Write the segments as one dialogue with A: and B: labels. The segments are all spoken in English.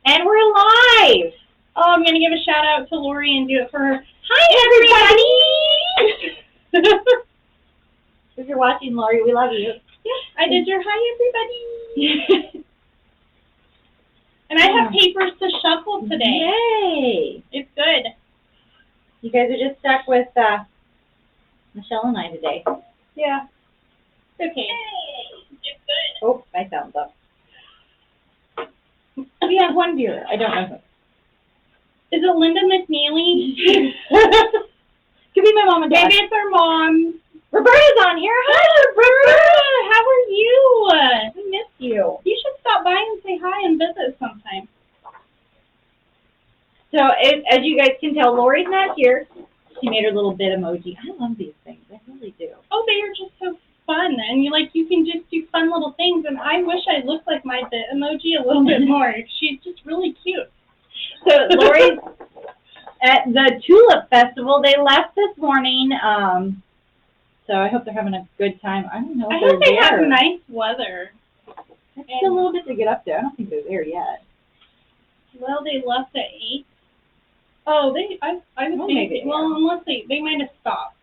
A: And we're live!
B: Oh, I'm going to give a shout out to Lori and do it for her. Hi,
A: everybody! If you're watching, Lori, we love you.
B: Yeah, I did your hi, everybody! And I have papers to shuffle today.
A: Yay!
B: It's good.
A: You guys are just stuck with Michelle and I today.
B: Yeah. It's okay. Hey, it's good.
A: Oh, my sound's up. We have one viewer. I don't know who.
B: Is it Linda McNeely?
A: Could be my mom and dad.
B: Maybe it's our mom.
A: Roberta's on here. Hi,
B: Roberta. How are you?
A: We miss you.
B: You should stop by and say hi and visit sometime.
A: So, as you guys can tell, Lori's not here. She made her little bit emoji. I love these things. I really do.
B: Oh, they are just so fun. And you can just do fun little things. And I wish I looked like my bit emoji a little bit more. She's just really cute.
A: So Lori's at the Tulip Festival. They left this morning. So I hope they're having a good time. I don't know if
B: I hope they have nice weather.
A: It's still a little bit to get up there. I don't think they're there yet.
B: Well, they left at 8. Oh, I would think, well, unless they might have stopped.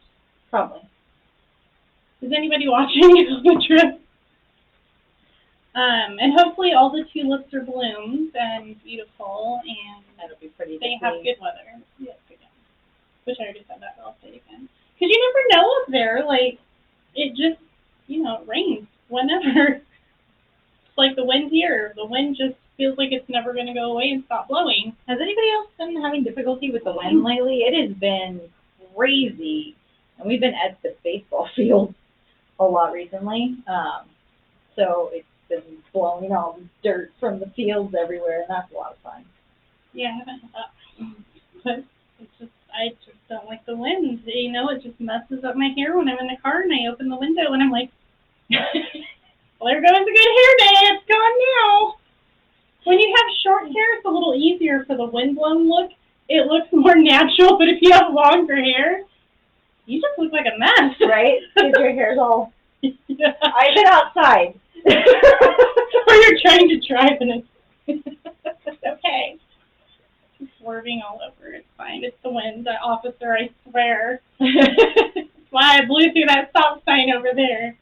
A: Probably.
B: Is anybody watching the trip? And hopefully all the tulips are bloomed and beautiful, and
A: that'll be pretty.
B: They have good weather. Yes, again. Wish I already said that, but I'll say it again. Because you never know up there. Like, it just, it rains whenever. It's like the wind here. The wind just feels like it's never going to go away and stop blowing.
A: Has anybody else been having difficulty with the wind lately? It has been crazy. And we've been at the baseball field a lot recently. So it's been blowing all the dirt from the fields everywhere, and that's a lot of fun.
B: Yeah, I haven't had that. But I just don't like the wind. It just messes up my hair when I'm in the car and I open the window and I'm like, well, there goes a good hair day. It's gone now. When you have short hair, it's a little easier for the windblown look. It looks more natural, but if you have longer hair, you just look like a mess.
A: Right? Because your hair's all... Yeah. I've been outside.
B: Or you're trying to drive and it's okay. It's swerving all over. It's fine. It's the wind. The officer, I swear. That's why I blew through that stop sign over there.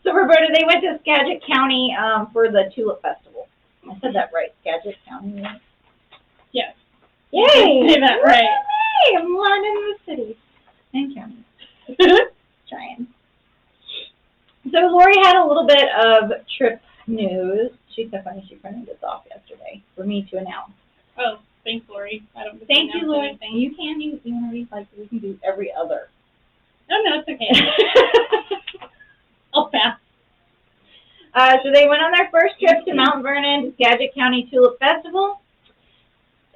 A: So, Roberta, they went to Skagit County for the Tulip Festival. I said that right, Skagit County.
B: Yes.
A: Yay!
B: You say that right.
A: Yay! I'm learning the city and county. Trying. So Lori had a little bit of trip news. She's so funny. She printed this off yesterday for me to announce.
B: Oh, thanks, Lori.
A: Thank you, Lori. Anything. You want to read, we can do every other.
B: No, it's okay. I'll pass.
A: So they went on their first trip to Mount Vernon, Skagit County Tulip Festival.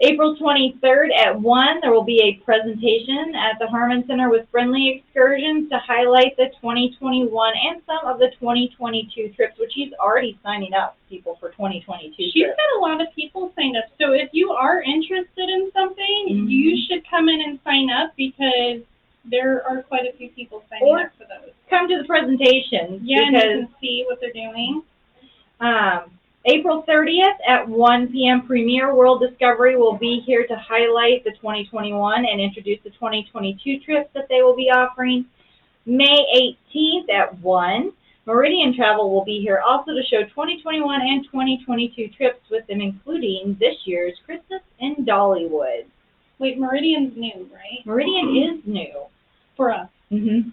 A: April 23rd at 1, there will be a presentation at the Harman Center with friendly excursions to highlight the 2021 and some of the 2022 trips, which he's already signing up people for 2022 trips.
B: She's got a lot of people signed up. So if you are interested in something, you should come in and sign up because there are quite a few people signing up for those.
A: Come to the presentation.
B: Yeah, and you can see what they're doing.
A: April 30th at 1 p.m. Premier World Discovery will be here to highlight the 2021 and introduce the 2022 trips that they will be offering. May 18th at 1, Meridian Travel will be here also to show 2021 and 2022 trips with them, including this year's Christmas in Dollywood.
B: Wait, Meridian's new, right?
A: Meridian is new.
B: For us.
A: Mm-hmm.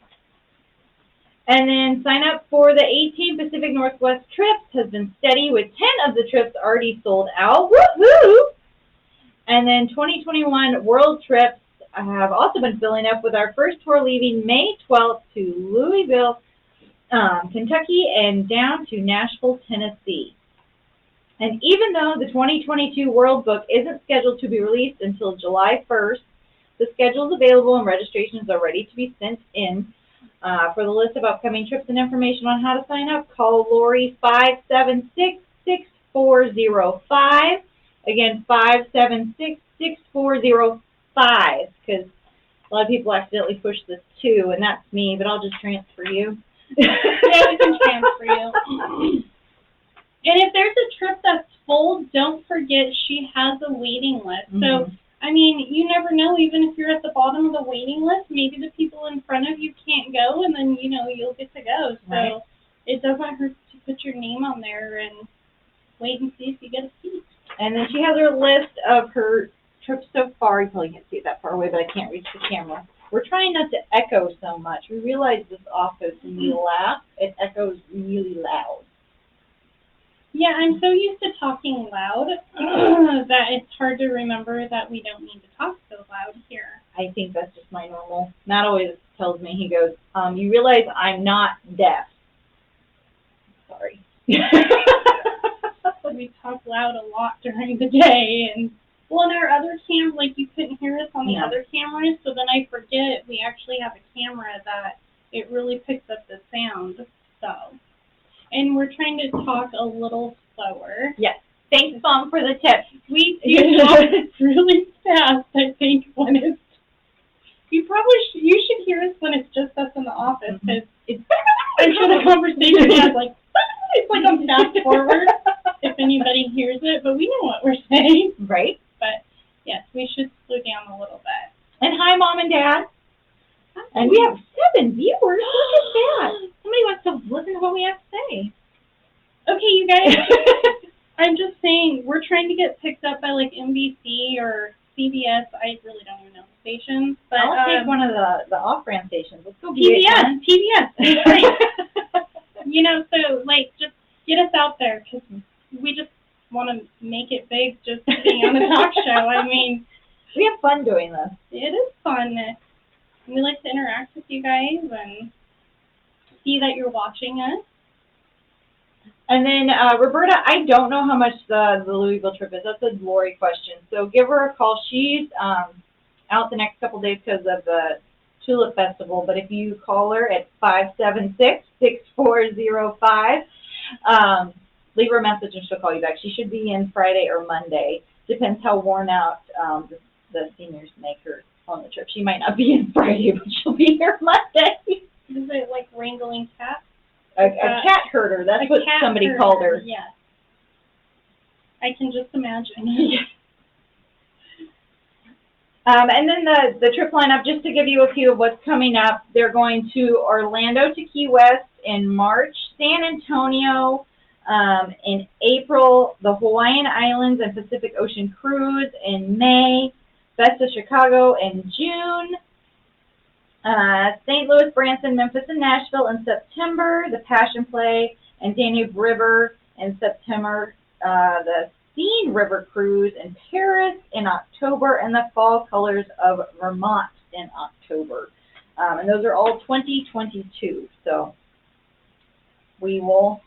A: And then sign up for the 18 Pacific Northwest trips has been steady with 10 of the trips already sold out. Woo-hoo! And then 2021 world trips have also been filling up with our first tour leaving May 12th to Louisville, Kentucky, and down to Nashville, Tennessee. And even though the 2022 World Book isn't scheduled to be released until July 1st, the schedule is available and registrations are ready to be sent in. For the list of upcoming trips and information on how to sign up, call Lori 576-6405. Again, 576-6405, because a lot of people accidentally push this 2, and that's me, but I'll just transfer you.
B: Yeah, we can transfer you. And if there's a trip that's full, don't forget she has a waiting list. So, I mean, you never know, even if you're at the bottom of the waiting list, maybe the people in front of you can't go, and then, you know, you'll get to go. So
A: Right.
B: it doesn't hurt to put your name on there and wait and see if you get a seat.
A: And then she has her list of her trips so far. You probably can't see it that far away, but I can't reach the camera. We're trying not to echo so much. We realize this office, when we laugh, it echoes really loud.
B: Yeah, I'm so used to talking loud that it's hard to remember that we don't need to talk so loud here.
A: I think that's just my normal. Matt always tells me, he goes, you realize I'm not deaf. Sorry.
B: We talk loud a lot during the day, and well, in our other like you couldn't hear us on the other cameras, so then I forget we actually have a camera that it really picks up the sound, so. And we're trying to talk a little slower.
A: Yes. Thanks, Mom, for the tip.
B: We do talk really fast, I think, when it's, you should hear us when it's just us in the office, because I'm sure the conversation has like, it's like I'm fast forward if anybody hears it, but we know what we're saying.
A: Right.
B: But yes, we should slow down a little bit.
A: And hi, Mom and Dad.
B: Hi.
A: And we have 7 viewers. Look at that. Somebody wants to listen to what we have to say.
B: Okay, you guys. I'm just saying, we're trying to get picked up by like NBC or CBS. I really don't even know the stations. But
A: I'll take one of the off-brand stations. Let's go
B: PBS. PBS. You know, so like just get us out there, because we just want to make it big just being on a talk show. I mean,
A: we have fun doing this.
B: It is fun. We like to interact with you guys and see that you're watching us.
A: And then, Roberta, I don't know how much the Louisville trip is. That's a Lori question. So give her a call. She's out the next couple days because of the Tulip Festival. But if you call her at 576-6405, leave her a message and she'll call you back. She should be in Friday or Monday. Depends how worn out the seniors make her on the trip. She might not be in Friday, but she'll be here Monday.
B: Is it like wrangling cats?
A: A cat herder. That's what somebody called her.
B: Yes. I can just imagine.
A: And then the trip lineup, just to give you a few of what's coming up, they're going to Orlando to Key West in March, San Antonio in April, the Hawaiian Islands and Pacific Ocean Cruise in May, Best of Chicago in June, St. Louis, Branson, Memphis, and Nashville in September, the Passion Play and Danube River in September, the Seine River Cruise in Paris in October, and the Fall Colors of Vermont in October. And those are all 2022. So we will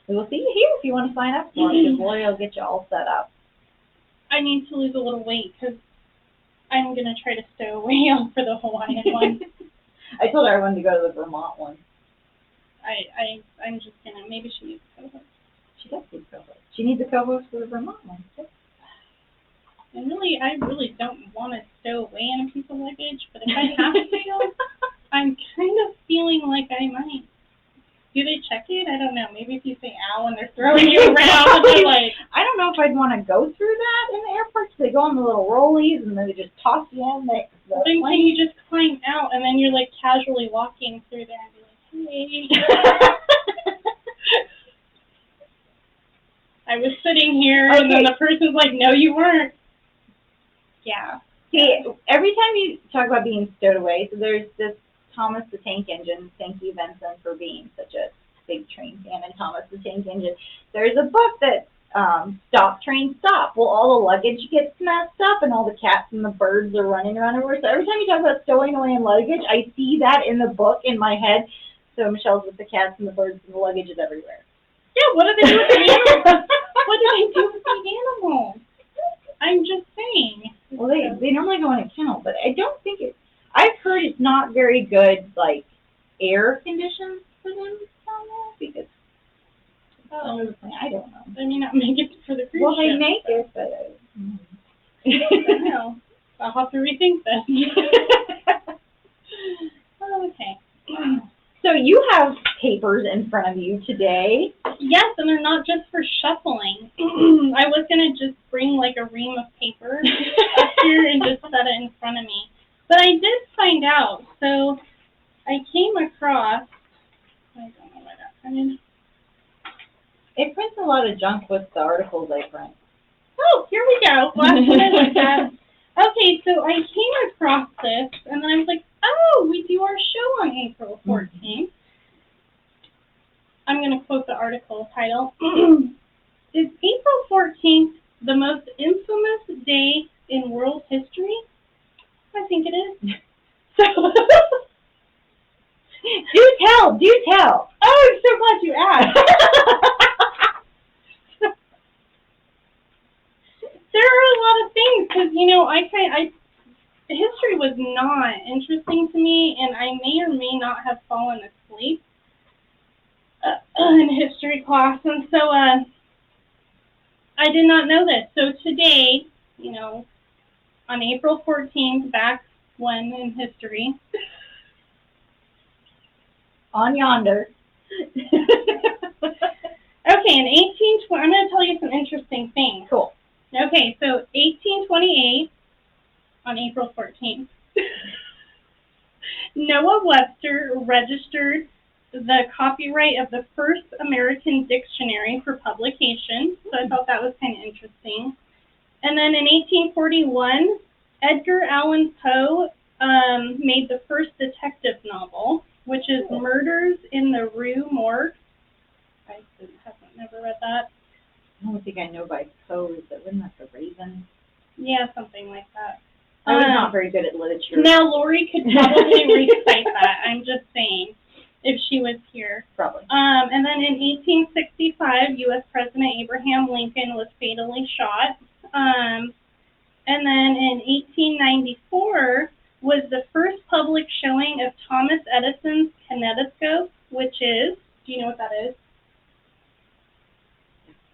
A: see you here if you want to sign up for it, because Lori will get you all set up.
B: I need to lose a little weight, because I'm going to try to stow away for the Hawaiian one.
A: I told her I wanted to go to the Vermont one.
B: I'm just going to, maybe she needs a co-host.
A: She does need a co-host. She needs a co-host for the Vermont one, too.
B: And really, I really don't want to stow away in a piece of luggage, but if I have to, I'm kind of feeling like I might. Do they check it? I don't know. Maybe if you say ow when they're throwing you around, they're like...
A: I don't know if I'd want to go through that in the airport, because they go on the little rollies and then they just toss you in the
B: plane. Then you just climb out and then you're like casually walking through there and be like, hey. I was sitting here and then the person's like, no, you weren't. Yeah.
A: See, every time you talk about being stowed away, so there's this Thomas the Tank Engine. Thank you, Vincent, for being such a big train fan. And Thomas the Tank Engine. There's a book that Stop Train Stop. Well, all the luggage gets messed up and all the cats and the birds are running around everywhere. So every time you talk about stowing away in luggage, I see that in the book in my head. So Michelle's with the cats and the birds and the luggage is everywhere.
B: Yeah, what do they do with the animals? What do they do with the animals? I'm just saying.
A: Well, they normally go in a kennel, but I don't think it. I've heard it's not very good, like, air conditions for them down there, because, I don't know.
B: They may not make it for the cruise
A: well, they
B: ship,
A: make it, but
B: I don't know. I'll have to rethink this. Oh, okay.
A: So you have papers in front of you today.
B: Yes, and they're not just for shuffling. I was going to just bring like a ream of paper up here and just set it in front of me. But I did find out. So I came across, I don't know why that printed.
A: It prints a lot of junk with the articles I print.
B: Oh, here we go. Last one I looked at. Okay, so I came across this, and then I was like, oh, we do our show on April 14th. I'm going to quote the article title. Is April 14th the most infamous day in world history? I think it is. So,
A: do tell.
B: Oh, I'm so glad you asked. There are a lot of things, because, you know, history was not interesting to me, and I may or may not have fallen asleep in history class, and so I did not know this. So today, you know, on April 14th, back when in history,
A: on yonder.
B: Okay, in 1820, I'm going to tell you some interesting things.
A: Cool.
B: Okay, so 1828, on April 14th, Noah Webster registered the copyright of the first American dictionary for publication, so I thought that was kind of interesting. And then in 1841, Edgar Allan Poe made the first detective novel, which is Murders in the Rue Morgue. I haven't never read that.
A: I don't think I know by Poe, but wasn't that The Raven?
B: Yeah, something like that.
A: I was not very good at literature.
B: Now, Lori could probably recite that. I'm just saying, if she was here.
A: Probably.
B: And then in 1865, U.S. President Abraham Lincoln was fatally shot. And then in 1894 was the first public showing of Thomas Edison's kinetoscope, which is, do you know what that is?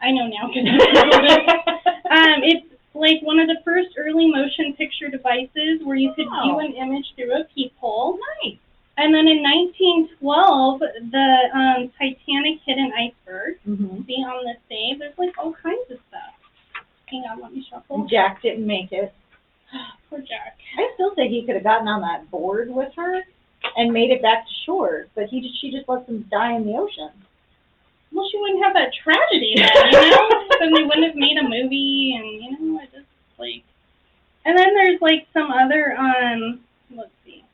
B: I know now because it's like one of the first early motion picture devices where you could view an image through a peephole.
A: Nice.
B: And then in 1912, the Titanic hit an iceberg.
A: Mm-hmm.
B: See on this day, there's like all kinds of stuff. Hang on, let me shuffle.
A: Jack didn't make it.
B: Poor Jack.
A: I still think he could have gotten on that board with her and made it back to shore, but she just lets him die in the ocean.
B: Well, she wouldn't have that tragedy then, you know? Then they wouldn't have made a movie, and, you know, I just, like... And then there's, like, some other, let's see.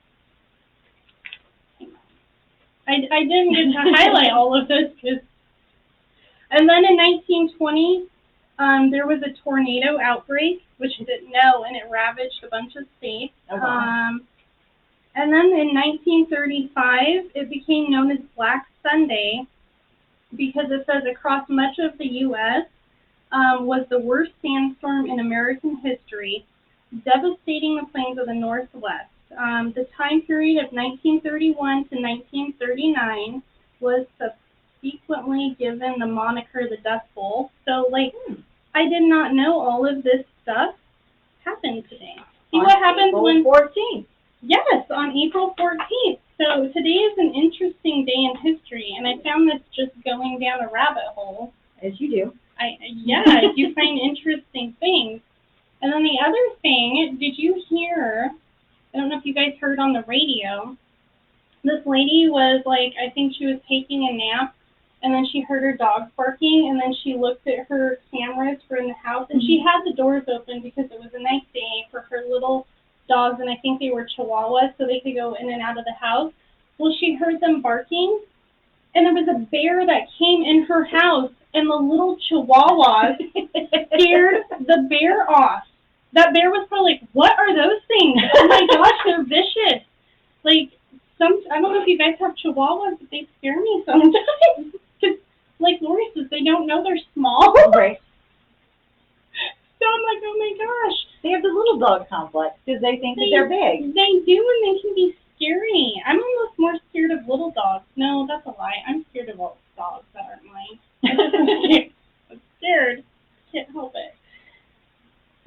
B: I didn't get to highlight all of this, because... And then in 1920, there was a tornado outbreak, which I didn't know, and it ravaged a bunch of states.
A: Uh-huh.
B: And then in 1935, it became known as Black Sunday, because it says across much of the U.S. Was the worst sandstorm in American history, devastating the plains of the Northwest. The time period of 1931 to 1939 was subsequently given the moniker the Dust Bowl. So, like, I did not know all of this stuff happened today. See what happens when...
A: April 14th.
B: Yes, on April 14th. So today is an interesting day in history, and I found this just going down a rabbit hole.
A: As you do.
B: Yeah, you find interesting things. And then the other thing, did you hear, I don't know if you guys heard on the radio, this lady was like, I think she was taking a nap, and then she heard her dog barking, and then she looked at her cameras for in the house, and she had the doors open because it was a nice day for her little dogs, and I think they were Chihuahuas, so they could go in and out of the house. Well, she heard them barking, and there was a bear that came in her house, and the little Chihuahuas scared the bear off. That bear was probably like, what are those things? Oh my gosh, they're vicious. Like, I don't know if you guys have Chihuahuas, but they scare me sometimes. Because, like Lori says, they don't know they're small.
A: Right.
B: So I'm like, oh my gosh.
A: They have the little dog complex because they think that they're big.
B: They do, and they can be scary. I'm almost more scared of little dogs. No, that's a lie. I'm scared of all dogs that aren't mine. I'm scared. Can't help it.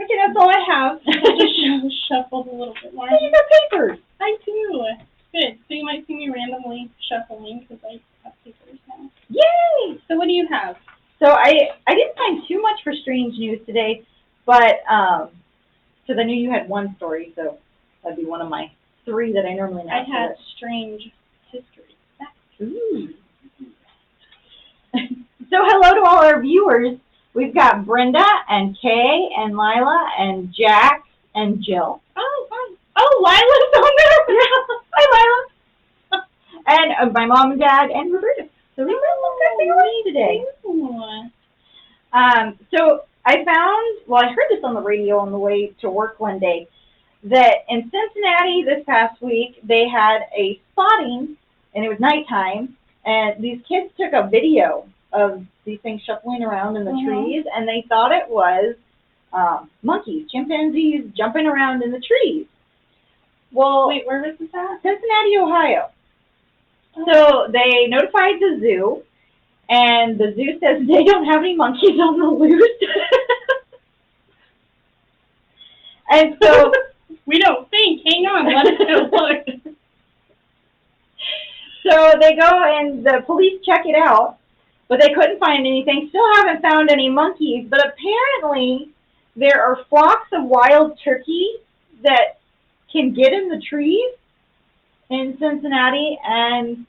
B: Okay, that's all I have. I just shuffled a little bit more.
A: Hey, you got papers.
B: I do. Good. So you might see me randomly shuffling because I have papers now.
A: Yay!
B: So what do you have?
A: So I didn't find too much for strange news today, but because I knew you had one story, so that'd be one of my three that I normally
B: I
A: have.
B: had strange history.
A: Ooh. So hello to all our viewers. We've got Brenda and Kay and Lila and Jack and Jill.
B: Oh, fun. Oh, Lila's on there.
A: Hi, Lila. And my mom and dad and Roberta. So we got today. So I I heard this on the radio on the way to work one day, that in Cincinnati this past week, they had a spotting, and it was nighttime, and these kids took a video of these things shuffling around in the trees, and they thought it was monkeys, chimpanzees jumping around in the trees. Well,
B: wait, where was this at?
A: Cincinnati, Ohio. So they notified the zoo, and the zoo says they don't have any monkeys on the loose. And so
B: we don't think. Hang on, let us go look.
A: So they go and the police check it out, but they couldn't find anything. Still haven't found any monkeys, but apparently there are flocks of wild turkeys that can get in the trees in Cincinnati and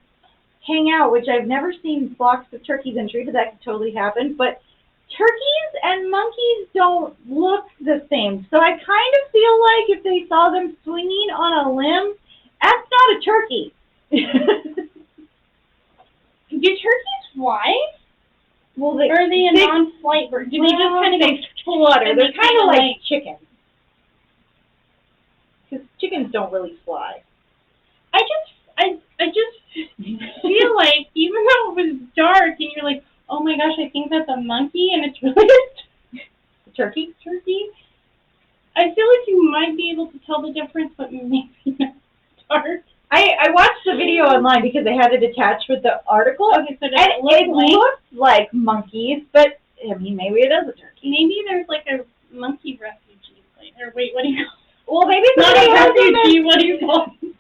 A: hang out, which I've never seen flocks of turkeys in trees, but that could totally happen. But turkeys and monkeys don't look the same. So I kind of feel like if they saw them swinging on a limb, that's not a turkey.
B: Do turkeys fly?
A: Well,
B: or are they a non-flight bird? Do they just kind of
A: flutter? They're kind of like chickens. Because chickens don't really fly.
B: I just feel like even though it was dark and you're like, oh my gosh, I think that's a monkey and it's really a turkey. I feel like you might be able to tell the difference, but maybe not dark.
A: I watched the video online because they had it attached with the article,
B: okay, so
A: and it looks like monkeys, but I mean, maybe it is a turkey.
B: Maybe there's like a monkey refugee place. Or wait, what do you call it?
A: Well, maybe it's
B: not a refugee, what do you call it?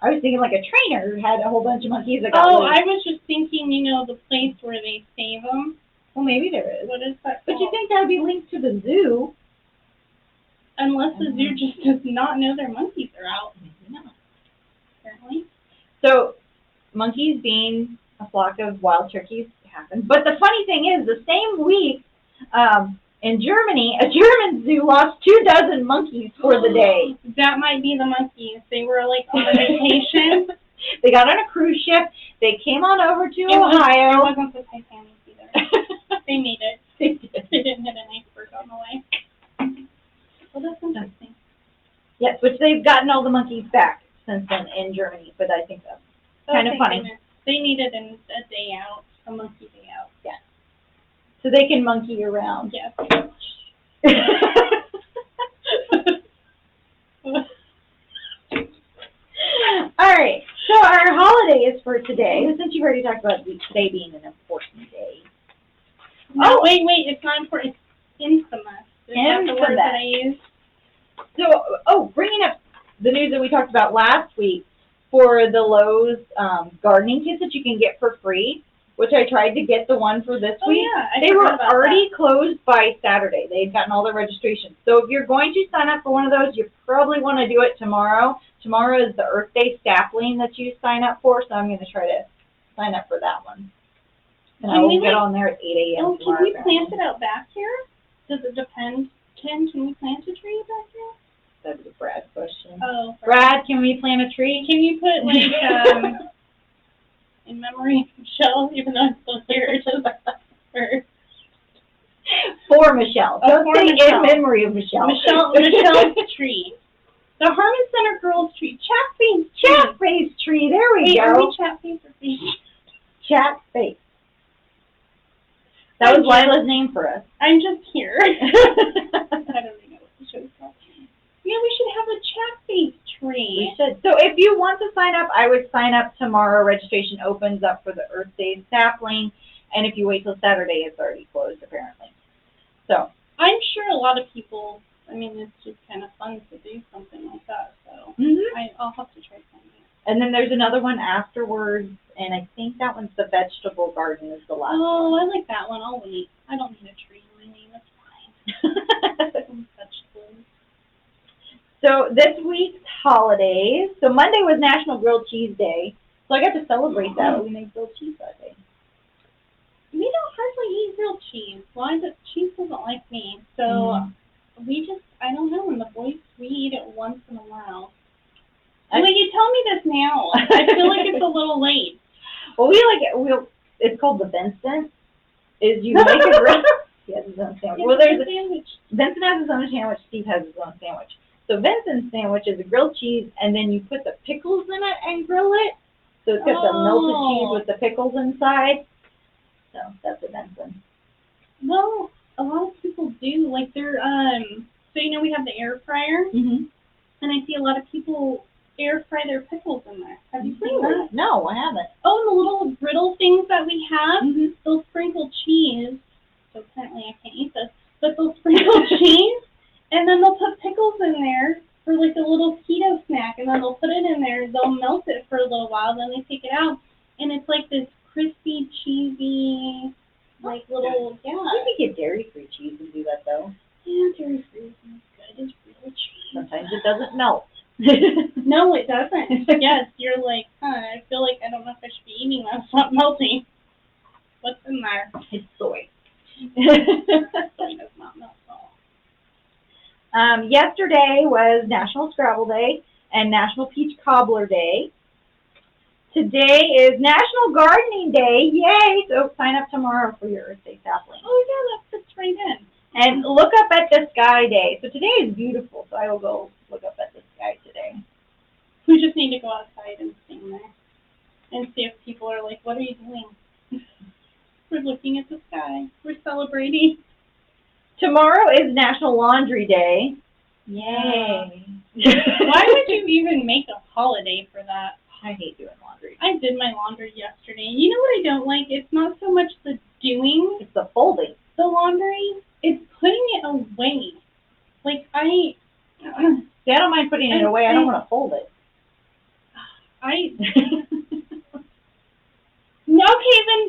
A: I was thinking like a trainer had a whole bunch of monkeys that got loose.
B: I was just thinking, the place where they save them.
A: Well, maybe there is.
B: What is that called?
A: But you think that would be linked to the zoo?
B: Unless the zoo just does not know their monkeys are out.
A: Maybe not.
B: Apparently.
A: So, monkeys being a flock of wild turkeys happens. But the funny thing is, the same week, in Germany, a German zoo lost 24 monkeys for the day.
B: That might be the monkeys. They were like on a vacation.
A: They got on a cruise ship. They came on over to Ohio.
B: It wasn't the Titanic either. They made it.
A: They did.
B: They didn't hit an iceberg on the way. Well, that's interesting.
A: Yes, which they've gotten all the monkeys back since then in Germany, but I think that's kind of funny.
B: Goodness. They needed a day out, a monkey day out.
A: Yeah. So they can monkey around.
B: Yes.
A: All right. So our holidays for today, since you've already talked about today being an important day.
B: No, wait, it's not important. It's infamous. Is that the word that I use?
A: So, bringing up the news that we talked about last week for the Lowe's gardening kits that you can get for free, which I tried to get the one for this week.
B: Yeah,
A: they were already closed by Saturday. They had gotten all the registrations. So if you're going to sign up for one of those, you probably want to do it tomorrow. Tomorrow is the Earth Day sapling that you sign up for, so I'm going to try to sign up for that one. And I will get on there at 8 a.m. tomorrow.
B: Can we plant it out back here? Does it depend? Can we plant a tree back here?
A: That's a Brad question.
B: Oh,
A: Brad, can we plant a tree?
B: Can you put like in memory of Michelle, even though I'm still here,
A: for Michelle. Don't say in memory of Michelle.
B: Michelle's tree. The Harman Center Girls Tree.
A: Chat face tree. There we go.
B: Are we chat face or face?
A: Chat face. That was Lila's name for us.
B: I'm just here. I don't even know what the show's called. Yeah, we should have a chat face tree.
A: We should. So if you want to sign up, I would sign up tomorrow. Registration opens up for the Earth Day sapling. And if you wait till Saturday, it's already closed, apparently. So
B: I'm sure a lot of people, it's just kind of fun to do something like that. So I'll have to try something.
A: And then there's another one afterwards, and I think think that one's the vegetable garden is the last
B: Oh,
A: one.
B: I like that one. I'll wait. I don't need a tree in my name. That's fine. Some vegetables.
A: So this week's holidays. So Monday was National Grilled Cheese Day. So I got to celebrate that. We made grilled cheese that day.
B: We don't hardly eat grilled cheese. Why? Cheese doesn't like me. So we just, I don't know. And the boys, we eat it once in a while. Well, you tell me this now. I feel like it's a little late.
A: Well, we like it. It's called the Vincent. Is you make a grill. He has his own sandwich. Well, there's
B: sandwich.
A: Vincent has his own sandwich. Steve has his own sandwich. So Vincent's sandwich is a grilled cheese, and then you put the pickles in it and grill it. So it's got the melted cheese with the pickles inside. So that's a Vincent.
B: Well, a lot of people do. Like they're So you know we have the air fryer,
A: Mhm.
B: and I see a lot of people air fry their pickles in there. Have you seen that?
A: No, I haven't.
B: Oh, and the little brittle things that we have,
A: Mhm.
B: they'll sprinkle cheese. So apparently I can't eat this, but they'll sprinkle cheese, and then they'll put pickles in there for like a little keto snack, and then they'll put it in there. They'll melt it for a little while, then they take it out, and it's like this crispy, cheesy, like little
A: You can get dairy-free cheese and do that though.
B: Yeah, dairy-free is good. It's real cheese.
A: Sometimes it doesn't melt.
B: No, it doesn't. Yes, you're like, I feel like I don't know if I should be eating that. It's not melting. What's in there?
A: It's soy.
B: Soy does not melt at all.
A: Yesterday was National Scrabble Day and National Peach Cobbler Day. Today is National Gardening Day. Yay! So sign up tomorrow for your Earth Day sapling.
B: Oh, yeah, that fits right in.
A: And look up at the sky day. So today is beautiful, so I will go look up at the sky today.
B: We just need to go outside and stand there and see if people are like, what are you doing? We're looking at the sky. We're celebrating.
A: Tomorrow is National Laundry Day. Yay.
B: Why would you even make a holiday for that?
A: I hate doing laundry.
B: I did my laundry yesterday. You know what I don't like? It's not so much the doing.
A: It's the folding.
B: The laundry, it's putting it away. Like,
A: See, I don't mind putting it away. I don't want to fold it.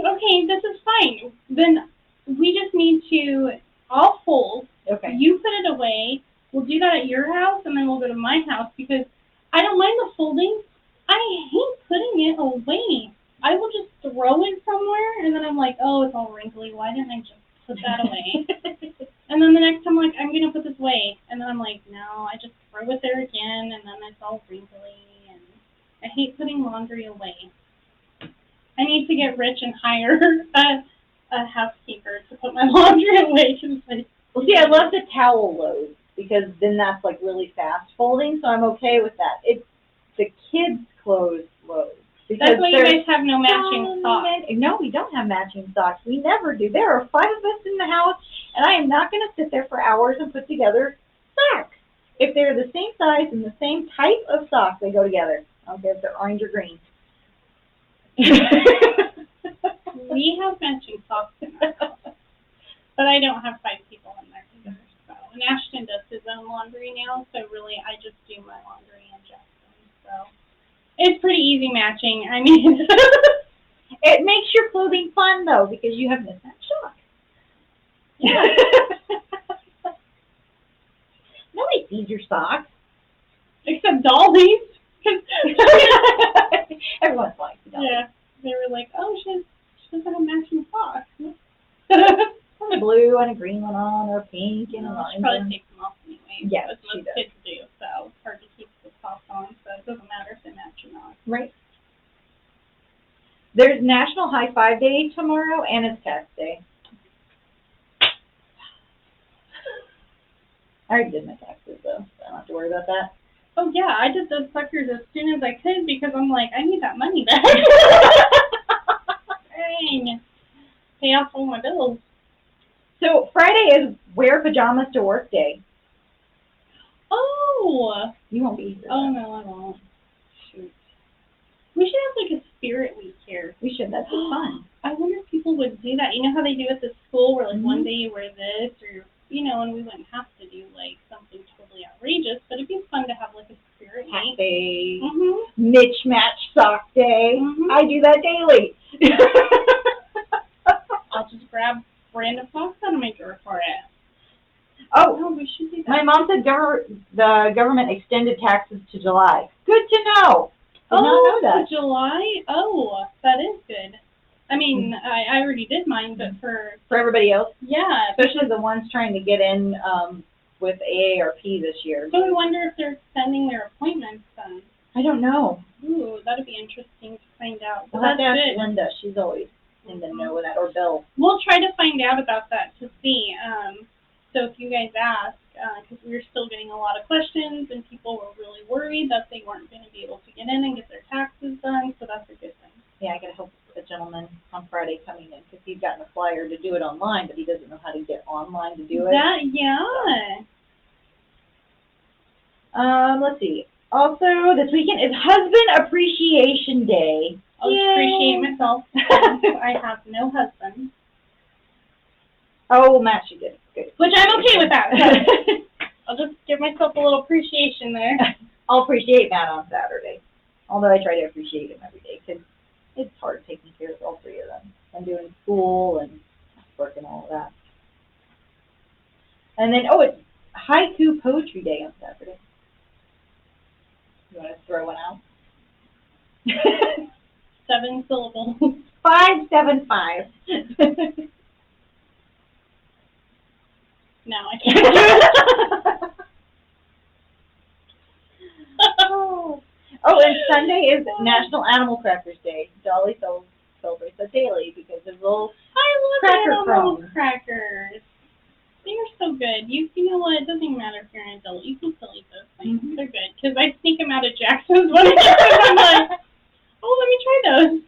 B: Okay, this is fine. Then we just need to, I'll fold.
A: Okay.
B: You put it away. We'll do that at your house, and then we'll go to my house, because I don't mind the folding. I hate putting it away. I will just throw it somewhere, and then I'm like, oh, it's all wrinkly. Why didn't I just put that away? And then the next time, I'm like, I'm going to put this away. And then I'm like, no, I just throw it there again, and then it's all wrinkly. And I hate putting laundry away. I need to get rich and hire a housekeeper to put my laundry away.
A: Well, see, I love the towel loads, because then that's like really fast folding, so I'm okay with that. It's the kids' clothes loads.
B: That's why you guys have no matching socks.
A: No, we don't have matching socks. We never do. There are 5 of us in the house, and I am not going to sit there for hours and put together socks. If they're the same size and the same type of socks, they go together. I don't care if they're orange or green.
B: We have matching socks in our house, but I don't have 5 people in there either. So, and Ashton does his own laundry now, so really I just do my laundry and Justin. So it's pretty easy matching. I mean,
A: it makes your clothing fun though, because you have mismatched socks.
B: Yeah.
A: Nobody sees your socks.
B: Except Dolly's.
A: Everyone's like,
B: yeah, they were like, oh, she doesn't have matching socks.
A: A blue and a green one on, or pink and an orange.
B: She probably takes them off anyway.
A: Yes,
B: as most kids do, so it's hard to keep the socks on, so it doesn't matter if they match or not.
A: Right. There's National High Five Day tomorrow, and it's Tax Day. I already did my taxes, though, so I don't have to worry about that.
B: Oh, yeah, I did those suckers as soon as I could, because I'm like, I need that money back. Dang. Pay off all my bills.
A: So Friday is Wear Pajamas to Work Day.
B: Oh.
A: You won't be here.
B: Oh, no, I won't. Shoot. We should have, like, a spirit week here.
A: We should. That'd be fun.
B: I wonder if people would do that. You know how they do at the school where, like, one day you wear this, or, you know, and we wouldn't have to do, like, something totally outrageous, but it'd be fun to have, like, a spirit
A: Hat
B: week.
A: Day.
B: Mm-hmm.
A: Mismatch Sock Day.
B: Mm-hmm.
A: I do that daily.
B: I'll just grab random socks out of my drawer for it.
A: Oh,
B: We should do that.
A: my mom said the government extended taxes to July. Good to know. Did not know that.
B: July? Oh, that is good. I mean, I already did mine, but for
A: everybody else?
B: Yeah.
A: Especially the ones trying to get in with AARP this year.
B: So I wonder if they're extending their appointments then.
A: I don't know.
B: Ooh, that'd be interesting to find out.
A: We'll have to ask Linda. She's always in the know of that, or Bill.
B: We'll try to find out about that to see. So if you guys ask, because we were still getting a lot of questions and people were really worried that they weren't going to be able to get in and get their taxes done, so that's a good thing.
A: Yeah, I got to help a gentleman on Friday coming in because he's gotten a flyer to do it online, but he doesn't know how to get online to do it.
B: Yeah.
A: Let's see. Also, this weekend is Husband Appreciation Day.
B: I'll appreciate myself. I have no husband.
A: Oh, Matt, she did. Good.
B: Which I'm okay with that. So I'll just give myself a little appreciation there.
A: I'll appreciate Matt on Saturday. Although I try to appreciate him every day because it's hard taking care of all three of them and doing school and work and all of that. And then, it's Haiku Poetry Day on Saturday. You want to throw one out?
B: 7 syllables.
A: 575.
B: No, I can't do it.
A: And Sunday is National Animal Crackers Day. Dolly celebrates that daily because of little
B: animal crackers. They are so good. You know what? It doesn't matter if you're an adult. You can still eat those things. Mm-hmm. They're good. Because I sneak them out of Jackson's when I'm like, oh, let me try those.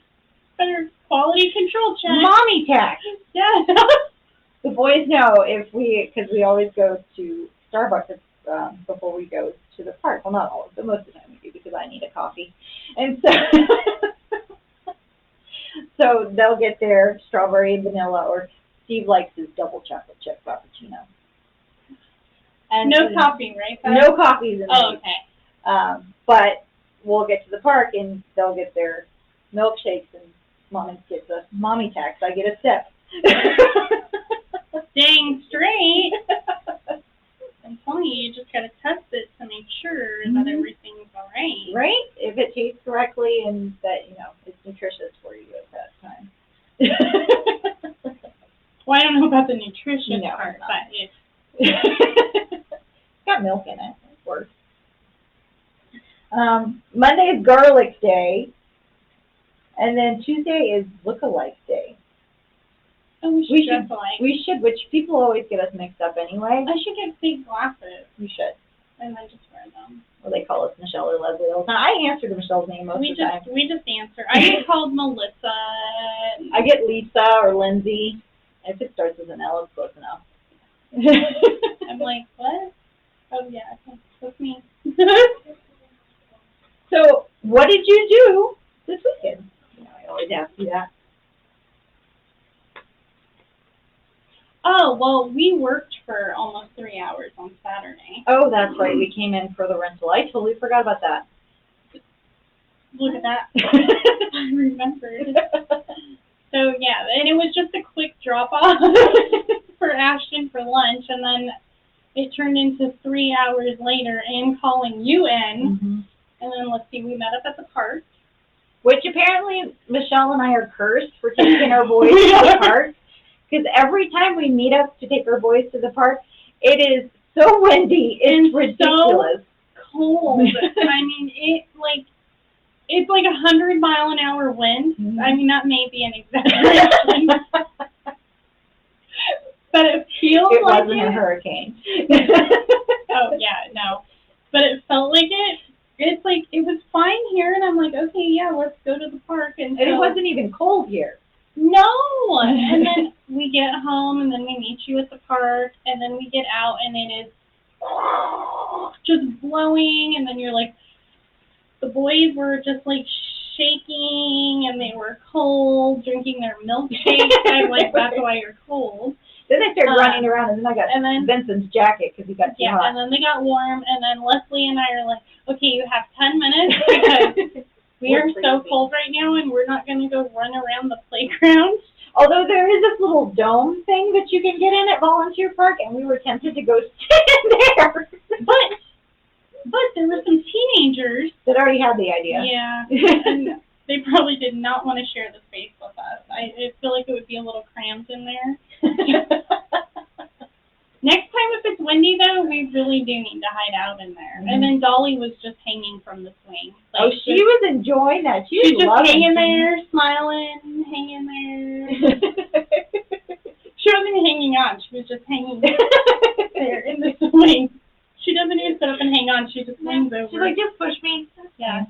B: Better quality control check.
A: Mommy tax.
B: Yeah.
A: The boys know because we always go to Starbucks before we go to the park. Well, not always, but most of the time we do because I need a coffee. And so they'll get their strawberry and vanilla, or Steve likes his double chocolate chip frappuccino. And
B: no coffee, right?
A: No coffees in there.
B: Oh, okay.
A: But we'll get to the park and they'll get their milkshakes and Mommy gets a mommy tax. I get a sip.
B: Dang straight. I'm telling you just gotta test it to make sure that everything's all right.
A: Right? If it tastes correctly and that, it's nutritious for you at that time.
B: Well, I don't know about the nutrition part, but
A: it's got milk in it. It works. Monday is Garlic Day. And then Tuesday is Look-alike Day.
B: Oh, we should dress alike.
A: We should, which people always get us mixed up anyway.
B: I should get big glasses.
A: You should.
B: And then just wear them.
A: Well, they call us Michelle or Leslie all the time. I answer to Michelle's name most of the time.
B: We just answer. I get called Melissa.
A: I get Lisa or Lindsay. If it starts with an L, it's close enough.
B: I'm like, what? Oh, yeah, that's me.
A: So, what did you do this weekend? I always ask you that.
B: Oh, well, we worked for almost 3 hours on Saturday.
A: Oh, that's right. We came in for the rental. I totally forgot about that.
B: Look at that. I remembered. So, yeah, and it was just a quick drop-off for Ashton for lunch, and then it turned into 3 hours later and calling you in. Mm-hmm. And then, let's see, we met up at the park.
A: Which apparently Michelle and I are cursed for taking our boys to the park. Because every time we meet up to take our boys to the park, it is so windy. It's ridiculous.
B: So cold. I mean, it's like 100-mile-an-hour wind. Mm-hmm. I mean, that may be an exaggeration. But it feels
A: it
B: like
A: wasn't a hurricane.
B: Oh, yeah, no. But it felt like it. It's like, it was fine here, and I'm like, okay, yeah, let's go to the park. And
A: it wasn't even cold here.
B: No! And then we get home, and then we meet you at the park, and then we get out, and it is just blowing, and then you're like, the boys were just like shaking, and they were cold, drinking their milkshakes. I'm like, that's why you're cold.
A: Then they started running around, and then I got Vincent's jacket because he got too hot.
B: And then they got warm, and then Leslie and I are like, okay, you have 10 minutes because We are so cold right now, and we're not going to go run around the playground.
A: Although there is this little dome thing that you can get in at Volunteer Park, and we were tempted to go stand there.
B: But there were some teenagers
A: that already had the idea.
B: Yeah, and they probably did not want to share the space with us. I feel like it would be a little cramped in there. Next time, if it's windy, though, we really do need to hide out in there. And then Dolly was just hanging from the swing.
A: Like, she was enjoying that. She was
B: just hanging there, smiling, hanging there. She wasn't hanging on. She was just hanging there in the swing. She doesn't even sit up and hang on. She just leans over.
A: She's like, just push me.
B: Yeah,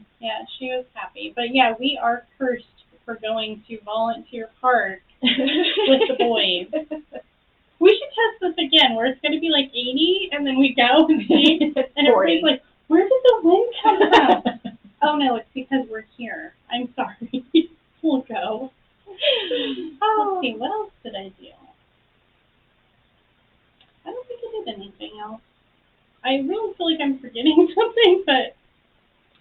B: she was happy. But, yeah, we are cursed for going to Volunteer Park with the boys. We should test this again, where it's going to be like 80, and then we go and see, and everybody's like, where did the wind come from? Oh, no, it's because we're here. I'm sorry. We'll go. Let's see, what else did I do? I don't think I did anything else. I really feel like I'm forgetting something, but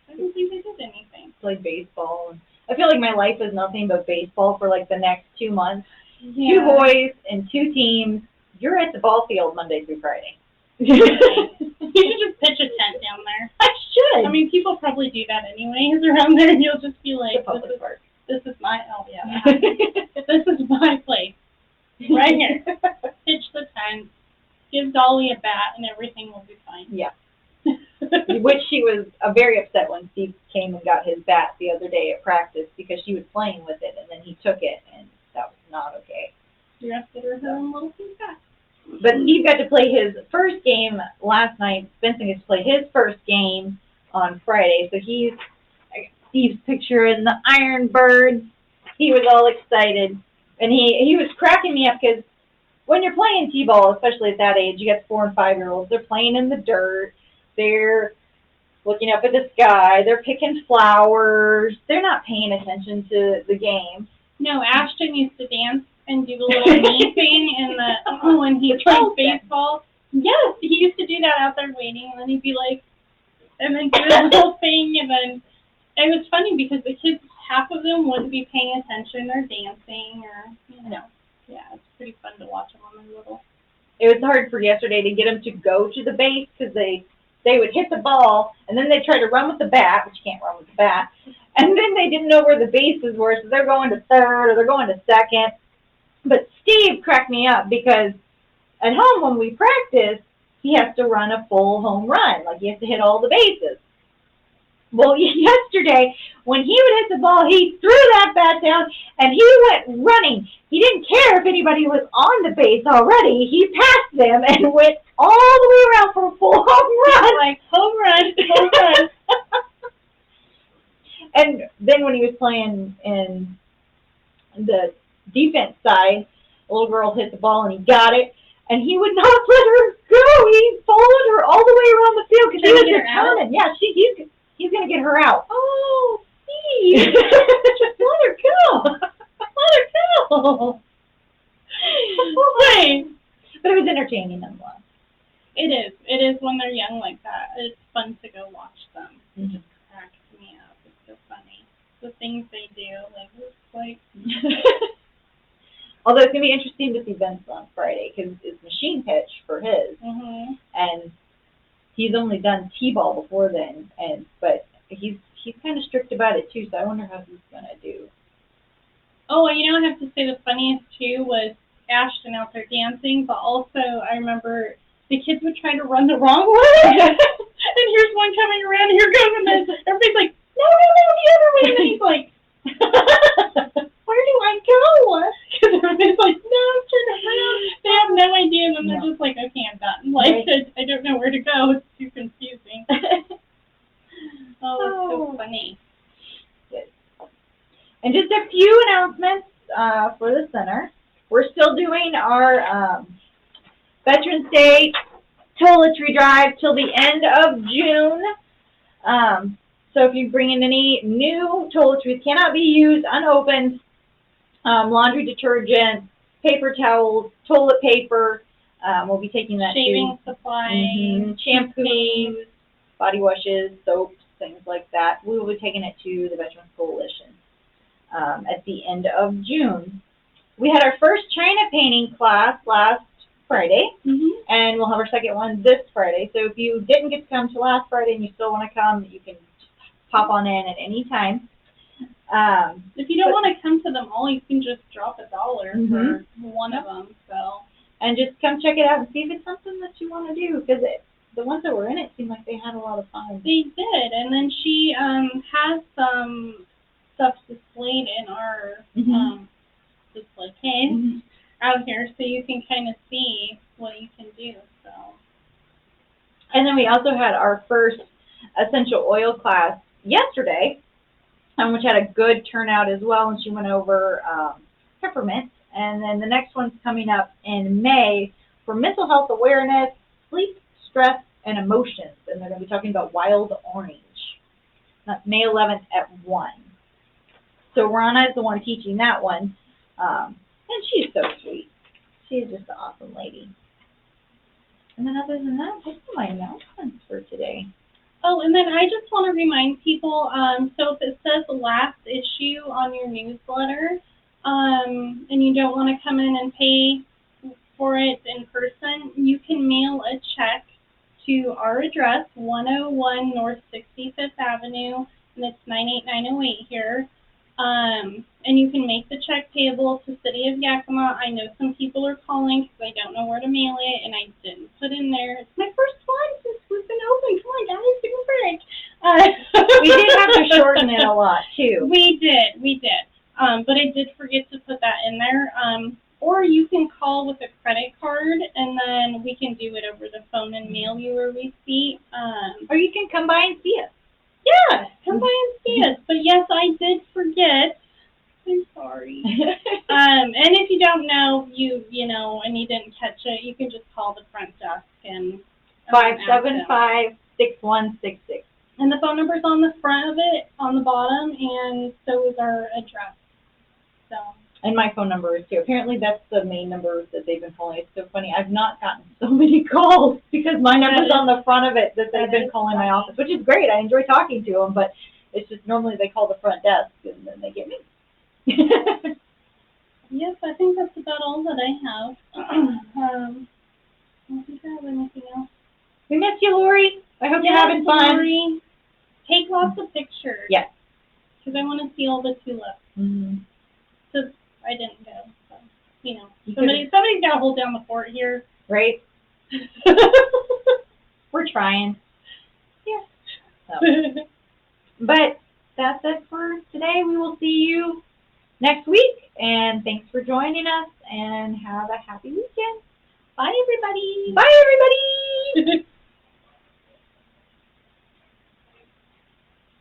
B: I don't think I did anything.
A: Played baseball. I feel like my life is nothing but baseball for like the next 2 months.
B: Yeah.
A: 2 boys and 2 teams. You're at the ball field Monday through Friday.
B: You should just pitch a tent down there.
A: I should.
B: I mean, people probably do that anyways around there, and you'll just be like, this is my, this is my place. Right here. Pitch the tent, give Dolly a bat, and everything will be fine.
A: Yeah. Which she was very upset when Steve came and got his bat the other day at practice because she was playing with it, and then he took it, and that was not okay.
B: You have to do her own little feedback.
A: But Steve got to play his first game last night. Spencer gets to play his first game on Friday. So Steve's picture in the Iron Birds. He was all excited. And he was cracking me up because when you're playing T-ball, especially at that age, you got 4 and 5-year-olds, they're playing in the dirt. They're looking up at the sky. They're picking flowers. They're not paying attention to the game.
B: No, Ashton used to dance and do the little knee thing when he played baseball. Yes, he used to do that out there waiting, and then he'd be like, and then do a little thing, and then it was funny because the kids, half of them wouldn't be paying attention or dancing or, yeah, it's pretty fun to watch them when they're little.
A: It was hard for yesterday to get them to go to the base because they would hit the ball, and then they'd try to run with the bat, which you can't run with the bat, and then they didn't know where the bases were, so they're going to third or they're going to second. But Steve cracked me up because at home when we practice, he has to run a full home run. Like, he has to hit all the bases. Well, yesterday, when he would hit the ball, he threw that bat down, and he went running. He didn't care if anybody was on the base already. He passed them and went all the way around for a full home run.
B: Like, home run, home run.
A: And then when he was playing in the defense side, a little girl hit the ball, and he got it, and he would not let her go. He followed her all the way around the field because he was determined. Yeah, he's going to get her out.
B: Oh, Steve.
A: Just let her go. Let her go.
B: Right.
A: But it was entertaining nonetheless.
B: It is. It is when they're young like that. It's fun to go watch them. It just cracks me up. It's so funny. The things they do. Like,
A: although it's going to be interesting to see Vince on Friday because it's machine pitch for his.
B: Mm-hmm.
A: And he's only done T-ball before then, but he's kind of strict about it too, so I wonder how he's going to do.
B: Oh, I have to say the funniest too was Ashton out there dancing, but also I remember the kids would try to run the wrong way, and here's one coming around, here goes, and then everybody's like, no, the other way, and then he's like, where do I go? Because everybody's like, no, turn around. They have no idea, and then they're just like, okay, I'm done. Like, I don't know where to go. It's too confusing. Oh, it's so funny.
A: Good. And just a few announcements for the center. We're still doing our Veterans Day toiletry drive till the end of June. So if you bring in any new toiletries, cannot be used unopened, laundry detergent, paper towels, toilet paper, we'll be taking that
B: shaving supplies,
A: shampoos, body washes, soaps, things like that. We will be taking it to the Veterans Coalition at the end of June. We had our first China painting class last Friday, and we'll have our second one this Friday. So if you didn't get to come to last Friday and you still want to come, you can pop on in at any time.
B: If you don't want to come to them all, you can just drop $1 for one of them. So,
A: and just come check it out and see if it's something that you want to do, because the ones that were in it seemed like they had a lot of fun.
B: They did, and then she has some stuff displayed in our display case out here, so you can kind of see what you can do. So,
A: and then we also had our first essential oil class yesterday, which had a good turnout as well, and she went over peppermint. And then the next one's coming up in May for mental health awareness, sleep, stress, and emotions, and they're going to be talking about wild orange. That's May 11th at 1. So Rana is the one teaching that one, and she's so sweet. She's just an awesome lady. And then other than that, those are my announcements for today.
B: Oh, and then I just want to remind people, so if it says last issue on your newsletter, and you don't want to come in and pay for it in person, you can mail a check to our address, 101 North 65th Avenue, and it's 98908 here. And you can make the check payable to City of Yakima. I know some people are calling because I don't know where to mail it, and I didn't put in there. It's my first one since we've been open. Come on, guys, give me a break.
A: We did have to shorten it a lot, too.
B: We did. But I did forget to put that in there. Or you can call with a credit card, and then we can do it over the phone and mail you a receipt.
A: Or you can come by and see us.
B: Yeah, come by and see us. But yes, I did forget. I'm sorry. And if you don't know, you know, and you didn't catch it, you can just call the front desk and
A: 575-6166.
B: And the phone number's on the front of it, on the bottom, and so is our address. So.
A: And my phone number is too. Apparently that's the main number that they've been calling. It's so funny. I've not gotten so many calls because my number's on the front of it that they've been calling my office, which is great. I enjoy talking to them, but it's just normally they call the front desk and then they get me.
B: Yes, I think that's about all that I have. I don't think I have anything else.
A: We miss you, Lori. I hope you're having fun.
B: Lori. Take lots of pictures.
A: Yes.
B: Because I want to see all the tulips. So I didn't go. So, you know, somebody's got to hold down the fort here.
A: Right? We're trying.
B: Yeah.
A: So. But that's it for today. We will see you next week. And thanks for joining us. And have a happy weekend. Bye, everybody. Bye, everybody.